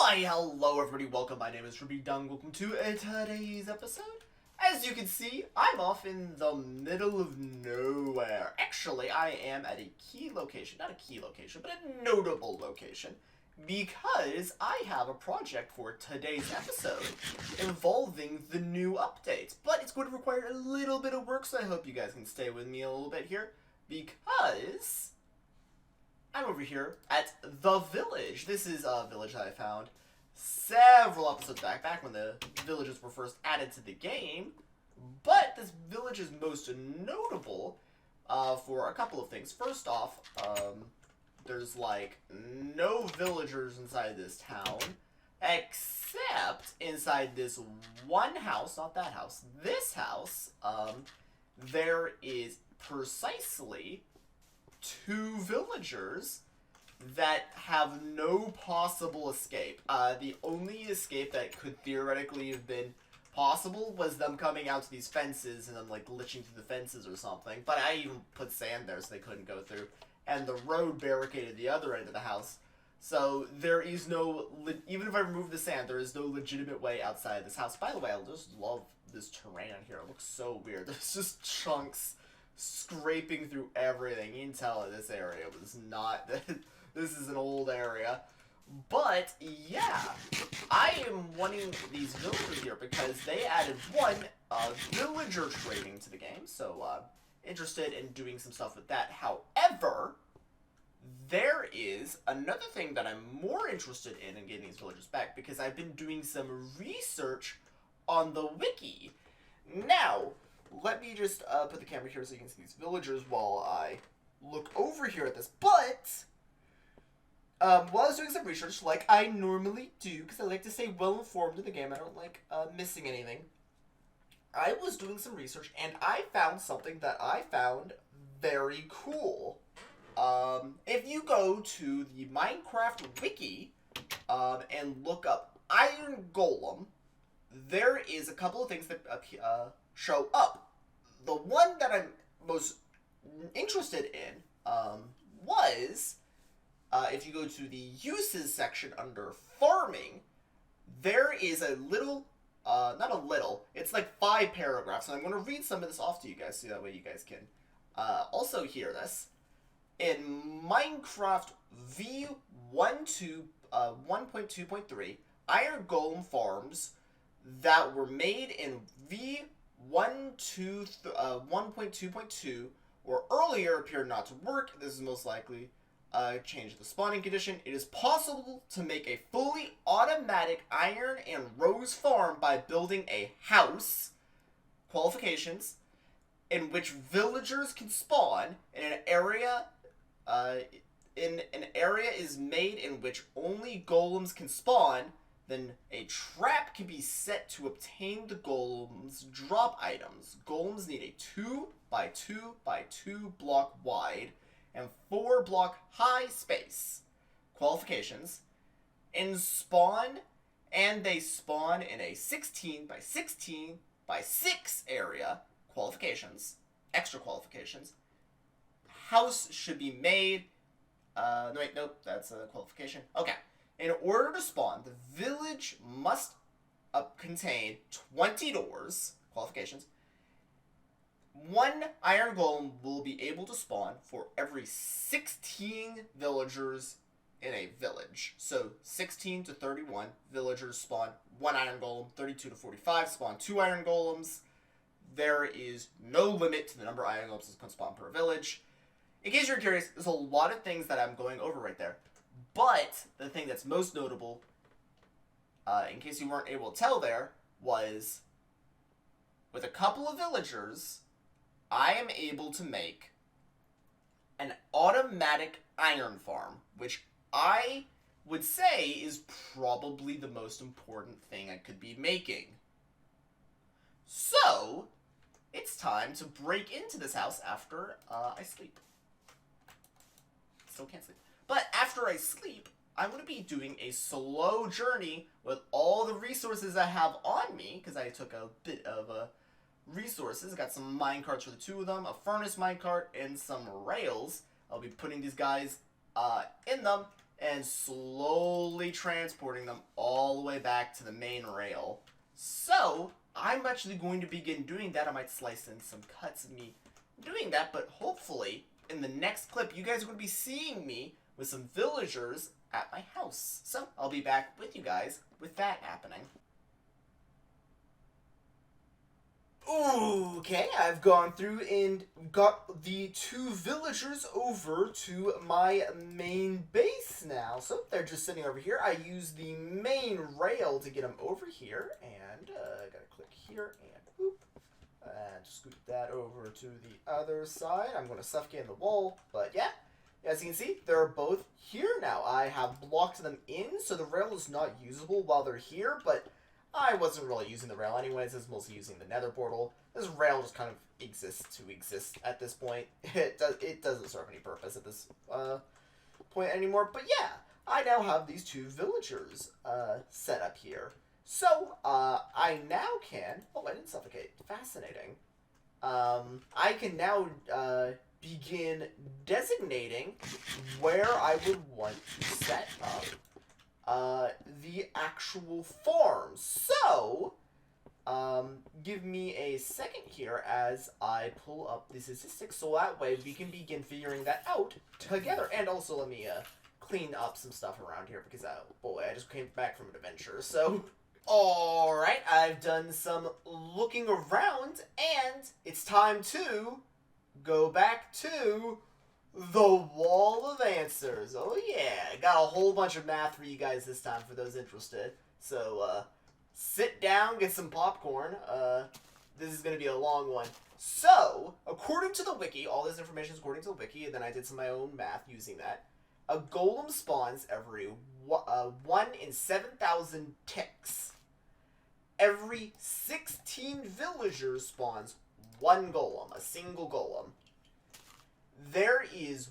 Why, hello everybody, welcome, my name is Rubydung, welcome to today's episode. As you can see, I'm off in the middle of nowhere. Actually, I am at a key location, not a key location, but a notable location, because I have a project for today's episode involving the new updates. But it's going to require a little bit of work, so I hope you guys can stay with me a little bit here, because I'm over here at the village. This is a village that I found several episodes back when the villages were first added to the game. But this village is most notable for a couple of things. First off, there's like no villagers inside this town, except inside this one house, not that house, this house, there is precisely 2 villagers that have no possible escape. The only escape that could theoretically have been possible was them coming out to these fences and then like glitching through the fences or something. But I even put sand there so they couldn't go through. And the road barricaded the other end of the house. So there is no, even if I remove the sand, there is no legitimate way outside of this house. By the way, I just love this terrain on here. It looks so weird. There's just chunks scraping through everything. You can tell this area was not, this is an old area. But, yeah, I am wanting these villagers here because they added one villager trading to the game, so interested in doing some stuff with that. However, there is another thing that I'm more interested in getting these villagers back, because I've been doing some research on the wiki. Now, let me just put the camera here so you can see these villagers while I look over here at this. But, while I was doing some research, like I normally do, because I like to stay well-informed in the game, I don't like missing anything, I was doing some research, and I found something that I found very cool. If you go to the Minecraft wiki and look up Iron Golem, there is a couple of things that show up. The one that I'm most interested in was, if you go to the uses section under farming, there is a little, not a little, it's like 5 paragraphs, and I'm going to read some of this off to you guys so that way you guys can also hear this. In Minecraft V1.2.3, Iron Golem farms that were made in V1.2.2 or earlier appear not to work. This is most likely a change in the spawning condition. It is possible to make a fully automatic iron and rose farm by building a house, qualifications, in which villagers can spawn in an area is made in which only golems can spawn. Then a trap can be set to obtain the golems' drop items. Golems need a 2x2x2 block wide and 4 block high space. Qualifications. And they spawn in a 16x16x6 area. Qualifications. Extra qualifications. House should be made. No, wait, nope, that's a qualification. Okay. In order to spawn, the village must contain 20 doors, qualifications. 1 iron golem will be able to spawn for every 16 villagers in a village. So 16 to 31 villagers spawn 1 iron golem, 32 to 45 spawn 2 iron golems. There is no limit to the number of iron golems that can spawn per village. In case you're curious, there's a lot of things that I'm going over right there. But the thing that's most notable, in case you weren't able to tell there, was with a couple of villagers, I am able to make an automatic iron farm, which I would say is probably the most important thing I could be making. So, it's time to break into this house after I sleep. Still can't sleep. But after I sleep, I'm going to be doing a slow journey with all the resources I have on me, because I took a bit of resources. I got some minecarts for the 2 of them, a furnace minecart, and some rails. I'll be putting these guys in them and slowly transporting them all the way back to the main rail. So, I'm actually going to begin doing that. I might slice in some cuts of me doing that, but hopefully, in the next clip, you guys are going to be seeing me with some villagers at my house. So, I'll be back with you guys with that happening. Okay, I've gone through and got the 2 villagers over to my main base now. So they're just sitting over here. I use the main rail to get them over here. And gotta click here and boop. And scoot that over to the other side. I'm going to suffocate in the wall. But yeah, as you can see, they're both here now. I have blocked them in, so the rail is not usable while they're here. But I wasn't really using the rail anyways. I was mostly using the nether portal. This rail just kind of exists to exist at this point. It doesn't serve any purpose at this point anymore. But yeah, I now have these 2 villagers set up here. So, I now can... Oh, I didn't suffocate. Fascinating. I can now begin designating where I would want to set up the actual farm. So, give me a second here as I pull up the statistics, so that way we can begin figuring that out together. And also let me clean up some stuff around here because, boy, I just came back from an adventure. So, alright, I've done some looking around, and it's time to go back to the Wall of Answers. Oh yeah, got a whole bunch of math for you guys this time for those interested. So, sit down, get some popcorn. This is going to be a long one. So, according to the wiki, all this information is according to the wiki, and then I did some of my own math using that. A golem spawns every 1 in 7,000 ticks. Every 16 villagers spawns 1 golem, a single golem. There is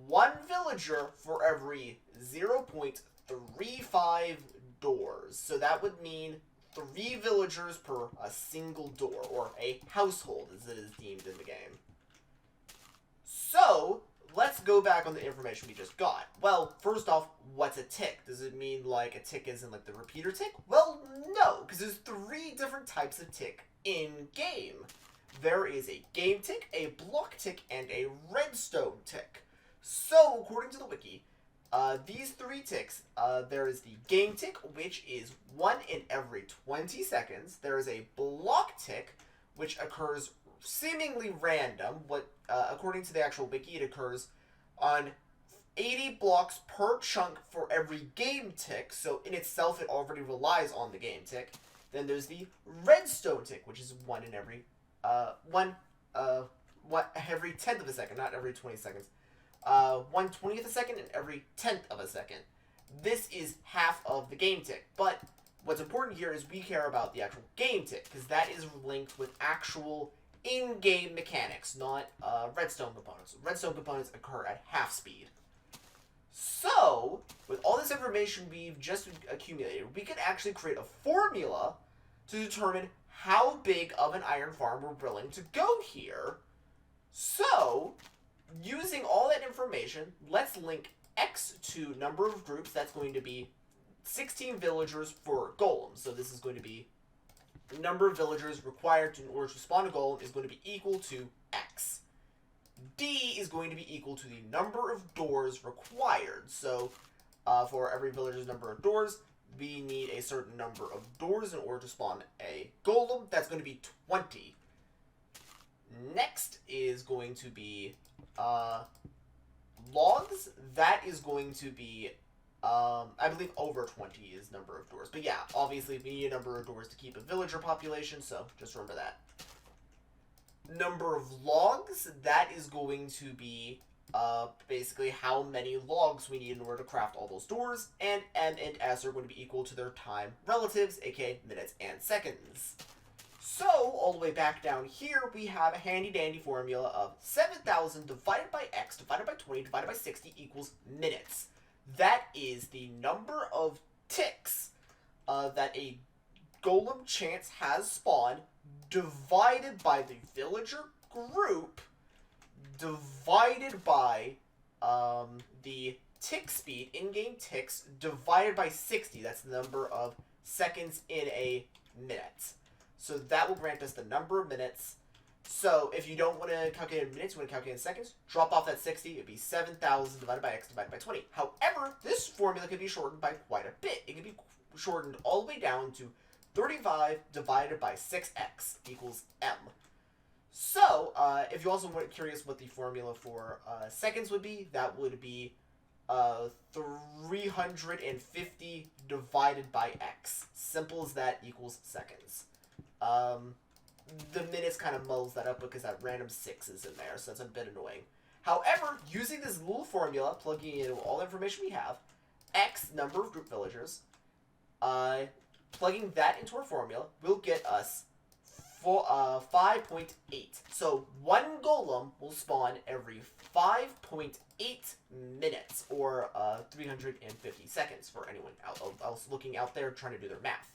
1 villager for every 0.35 doors. So that would mean 3 villagers per a single door, or a household as it is deemed in the game. So, let's go back on the information we just got. Well, first off, what's a tick? Does it mean like a tick is in like the repeater tick? Well, no, because there's 3 different types of tick in game. There is a game tick, a block tick, and a redstone tick. So, according to the wiki, these 3 ticks, there is the game tick, which is 1 in every 20 seconds. There is a block tick, which occurs seemingly random. According to the actual wiki, it occurs on 80 blocks per chunk for every game tick. So, in itself, it already relies on the game tick. Then there's the redstone tick, which is 1 in every every 10th of a second, not every 20 seconds. 1/20th of a second and every 10th of a second. This is half of the game tick. But what's important here is we care about the actual game tick, because that is linked with actual in-game mechanics, not redstone components. Redstone components occur at half speed. So, with all this information we've just accumulated, we could actually create a formula to determine how big of an iron farm we're willing to go here. So, using all that information, let's link X to number of groups. That's going to be 16 villagers for golems. So this is going to be the number of villagers required in order to spawn a golem is going to be equal to X. D is going to be equal to the number of doors required. So for every villager's number of doors, we need a certain number of doors in order to spawn a golem. That's going to be 20. Next is going to be logs. That is going to be, I believe over 20 is number of doors. But yeah, obviously we need a number of doors to keep a villager population, so just remember that. Number of logs, that is going to be basically how many logs we need in order to craft all those doors, and M and S are going to be equal to their time relatives, aka minutes and seconds. So, all the way back down here, we have a handy-dandy formula of 7,000 divided by X divided by 20 divided by 60 equals minutes. That is the number of ticks that a golem chance has spawned divided by the villager group divided by the tick speed, in-game ticks, divided by 60. That's the number of seconds in a minute. So that will grant us the number of minutes. So if you don't want to calculate in minutes, you want to calculate in seconds, drop off that 60. It would be 7,000 divided by x divided by 20. However, this formula can be shortened by quite a bit. It can be shortened all the way down to 35 divided by 6x equals m. So, if you also were curious what the formula for seconds would be, that would be 350 divided by x. Simple as that equals seconds. The minutes kind of mulls that up because that random 6 is in there, so that's a bit annoying. However, using this little formula, plugging in all the information we have, x, number of group villagers, plugging that into our formula will get us 5.8. So one golem will spawn every 5.8 minutes, or 350 seconds for anyone else looking out there trying to do their math.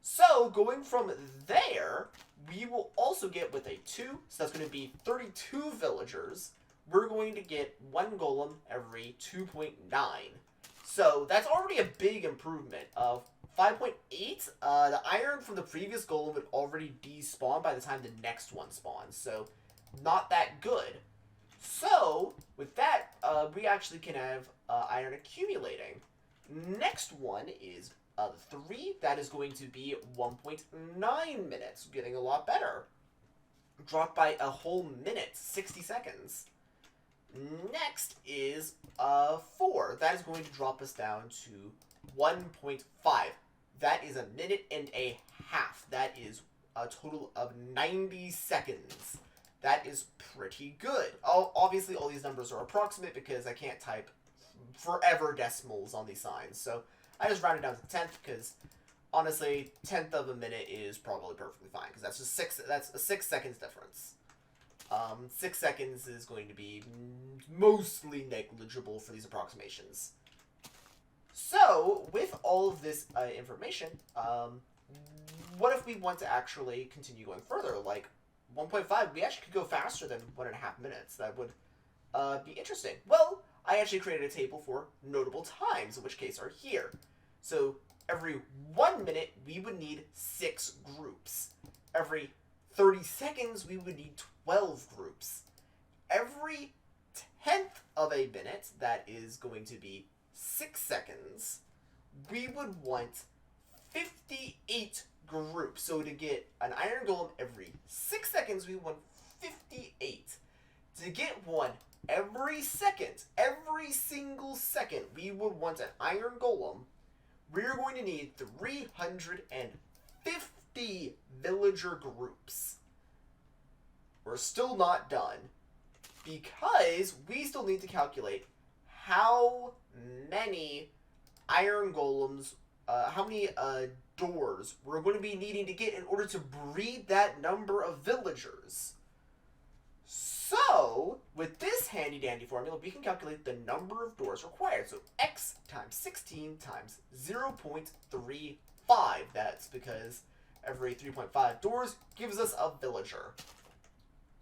So going from there, we will also get with a 2, so that's going to be 32 villagers. We're going to get one golem every 2.9. So that's already a big improvement of 5.8. The iron from the previous golem would already despawn by the time the next one spawns, so not that good. So with that, we actually can have iron accumulating. Next one is 3. That is going to be 1.9 minutes, getting a lot better. Dropped by a whole minute, 60 seconds. Next is 4. That is going to drop us down to 1.5. That is a minute and a half. That is a total of 90 seconds. That is pretty good. Obviously, all these numbers are approximate because I can't type forever decimals on these signs. So I just rounded down to 10th because, honestly, 10th of a minute is probably perfectly fine because that's just that's a 6 seconds difference. 6 seconds is going to be mostly negligible for these approximations. So, with all of this information, what if we want to actually continue going further? Like 1.5, we actually could go faster than 1.5 minutes. That would be interesting. Well, I actually created a table for notable times, in which case are here. So every 1 minute, we would need 6 groups. Every 30 seconds, we would need 12 groups. Every 10th of a minute, that is going to be 6 seconds, we would want 58 groups. So to get an iron golem every 6 seconds, we want 58. To get one every second, every single second, we would want an iron golem. We're going to need 350 villager groups. We're still not done because we still need to calculate how many iron golems, how many doors we're going to be needing to get in order to breed that number of villagers. So, with this handy-dandy formula, we can calculate the number of doors required. So, x times 16 times 0.35. That's because every 3.5 doors gives us a villager.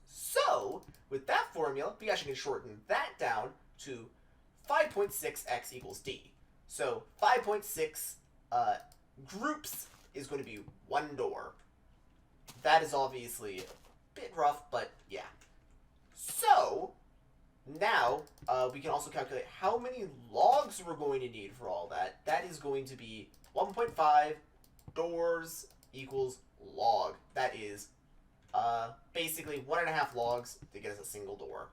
So, with that formula, we actually can shorten that down to 5.6x equals d. So, 5.6 groups is going to be one door. That is obviously a bit rough, but yeah. So, now, we can also calculate how many logs we're going to need for all that. That is going to be 1.5 doors equals log. That is, basically 1.5 logs to get us a single door.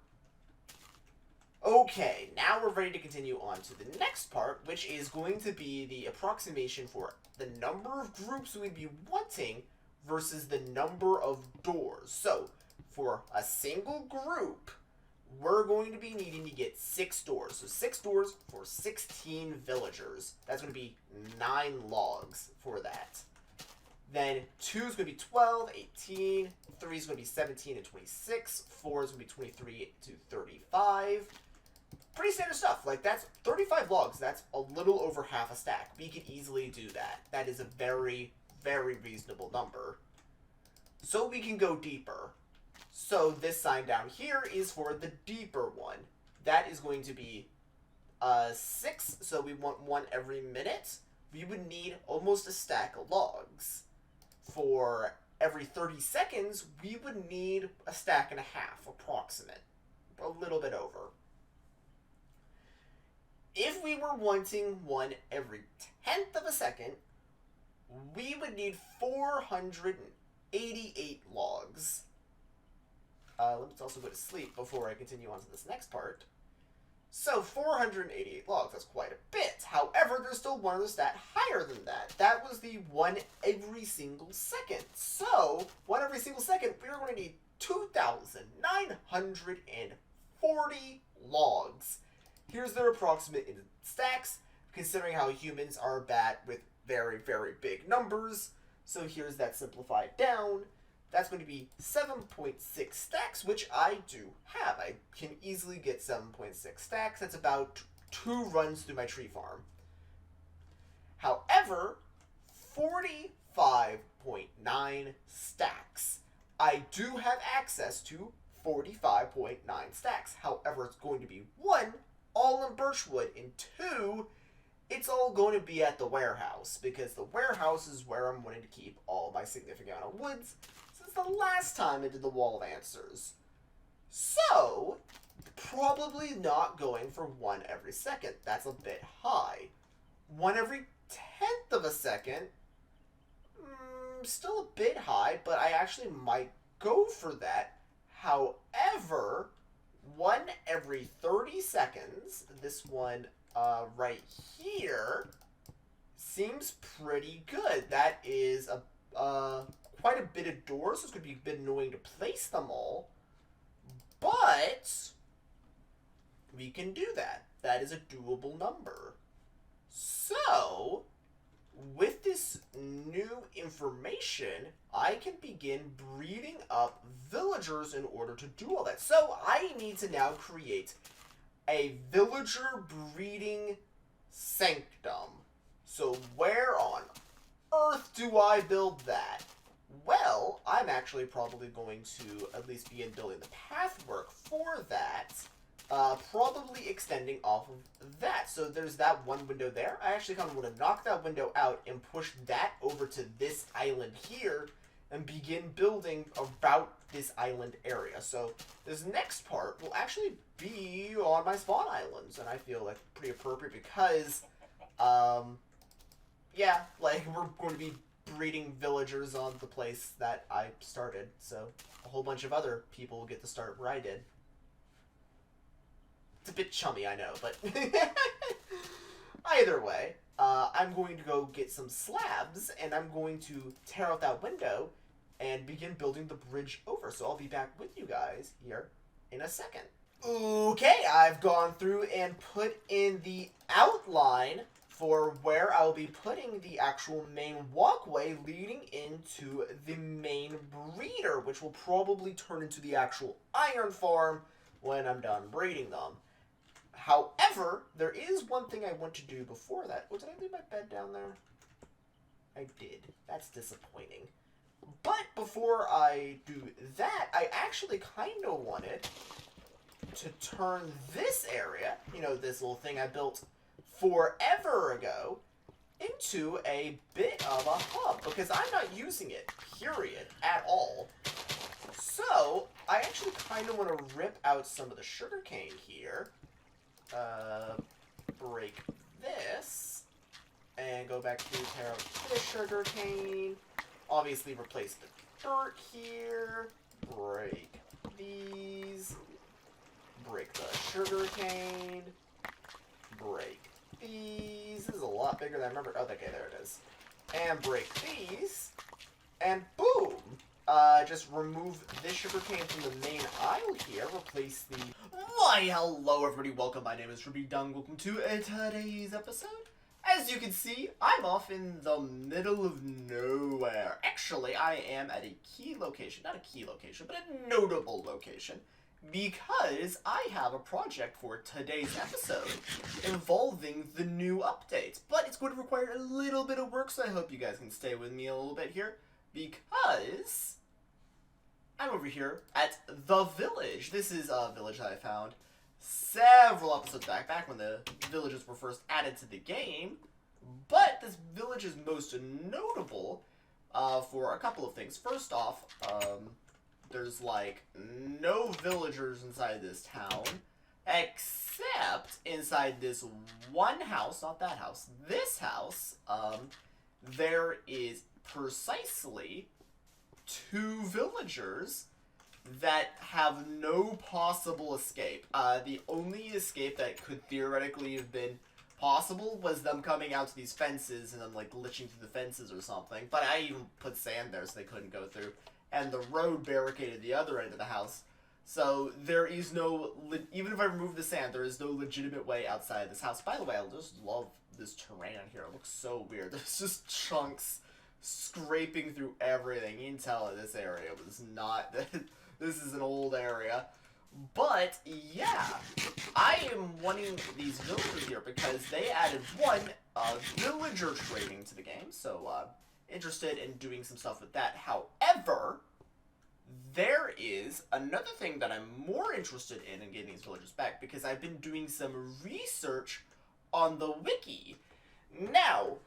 Okay, now we're ready to continue on to the next part, which is going to be the approximation for the number of groups we'd be wanting versus the number of doors. So, for a single group, we're going to be needing to get 6 doors. So 6 doors for 16 villagers. That's going to be 9 logs for that. Then 2 is going to be 12, 18, 3 is going to be 17 and 26, 4 is going to be 23 to 35. Pretty standard stuff. Like, that's 35 logs. That's a little over half a stack. We can easily do that. That is a very, very reasonable number. So we can go deeper. So this sign down here is for the deeper one. That is going to be 6, so we want one every minute. We would need almost a stack of logs. For every 30 seconds, we would need a stack and a half, approximate. A little bit over. If we were wanting one every 10th of a second, we would need 488 logs. Let me also go to sleep before I continue on to this next part. So 488 logs, that's quite a bit. However, there's still one other stat higher than that. That was the one every single second. So, one every single second, we're going to need 2,940 logs. Here's their approximate in stacks, considering how humans are bad with very, very big numbers. So here's that simplified down. That's going to be 7.6 stacks, which I do have. I can easily get 7.6 stacks. That's about 2 runs through my tree farm. However, 45.9 stacks. I do have access to 45.9 stacks. However, it's going to be 1, all in birchwood, and 2, it's all going to be at the warehouse, because the warehouse is where I'm wanting to keep all my significant amount of woods since the last time I did the wall of answers. So, probably not going for 1 every second. That's a bit high. 1 every 10th of a second, still a bit high, but I actually might go for that. However, 1 every 30 seconds, this one right here, seems pretty good. That is quite a bit of doors, so it's going to be a bit annoying to place them all. But we can do that. That is a doable number. So, with this new information, I can begin breeding up villagers in order to do all that. So, I need to now create a villager breeding sanctum. So, where on earth do I build that? Well, I'm actually probably going to at least begin building the pathwork for that. Probably extending off of that. So there's that one window there. I actually kind of want to knock that window out and push that over to this island here and begin building about this island area. So this next part will actually be on my spawn islands, and I feel like pretty appropriate because, yeah, like we're going to be breeding villagers on the place that I started. So a whole bunch of other people will get to start where I did. It's a bit chummy, I know, but either way, I'm going to go get some slabs, and I'm going to tear out that window and begin building the bridge over. So I'll be back with you guys here in a second. Okay, I've gone through and put in the outline for where I'll be putting the actual main walkway leading into the main breeder, which will probably turn into the actual iron farm when I'm done breeding them. However, there is one thing I want to do before that. Oh, did I leave my bed down there? I did. That's disappointing. But before I do that, I actually kind of wanted to turn this area, you know, this little thing I built forever ago, into a bit of a hub, because I'm not using it, period, at all. So, I actually kind of want to rip out some of the sugarcane here, break this, and go back to tear out this sugarcane, obviously replace the dirt here, break these, break the sugarcane, break these. This is a lot bigger than I remember. Oh, okay, there it is. And break these, and boom! Just remove this sugarcane from the main aisle here, replace the... Why, hello everybody, welcome, my name is Rubydung, welcome to today's episode. As you can see, I'm off in the middle of nowhere. Actually, I am at a key location, not a key location, but a notable location, because I have a project for today's episode involving the new updates. But it's going to require a little bit of work, so I hope you guys can stay with me a little bit here, because I'm over here at the village. This is a village that I found several episodes back when the villages were first added to the game. But this village is most notable for a couple of things. First off, there's like no villagers inside this town, except inside this one house, not that house, this house, there is precisely 2 villagers that have no possible escape. The only escape that could theoretically have been possible was them coming out to these fences and then like glitching through the fences or something. But I even put sand there so they couldn't go through. And the road barricaded the other end of the house. So there is no, even if I remove the sand, there is no legitimate way outside of this house. By the way, I just love this terrain on here. It looks so weird. There's just chunks scraping through everything. You can tell this area was not, this is an old area. But, yeah, I am wanting these villagers here because they added one, villager trading to the game, so, interested in doing some stuff with that. However, there is another thing that I'm more interested in getting these villagers back because I've been doing some research on the wiki. Now,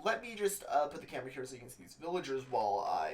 let me just put the camera here so you can see these villagers while I